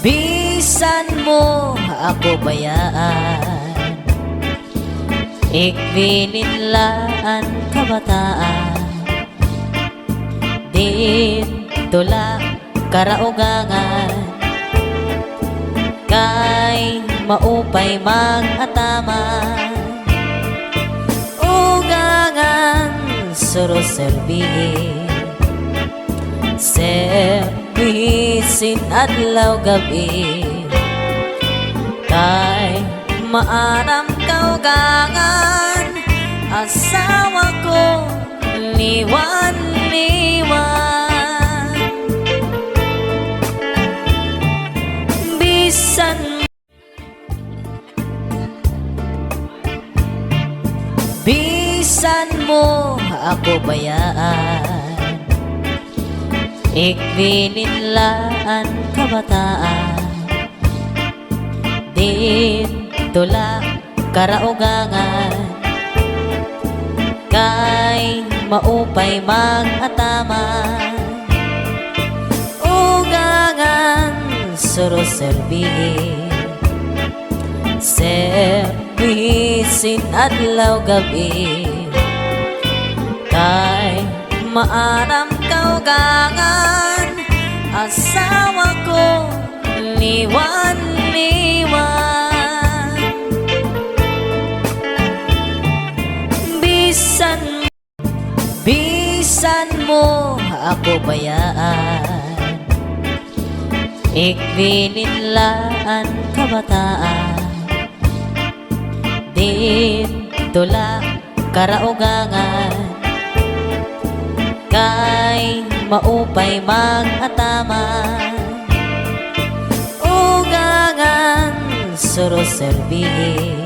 Bisan mo ako bayaan, ikbininlaan kabataan. Dito lang karaugangan, kay maupay mag-ataman. Ugangan suro serbihin, servisin adlaw gabi, kay maaram kaugangan. Asawa ko liwan-liwan, bisan mo ako bayaan, ikbininlaan kabataan. Dito lang karaugangan, kay maupay mag-ataman. Ugangan suro serbihin, servisin adlaw gabi, kay maaram kaugangan. Asawa ko liwan-liwan, bisan mo ako bayaan, ikbininlaan kabataan. Dito lang karaugangan, kay maupay mag-ataman. Ugangan suro serbihin,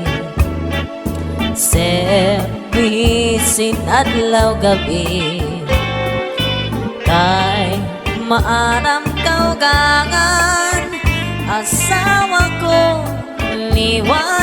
servisin adlaw gabi, kay maaram kaugangan. Asawa ko liwan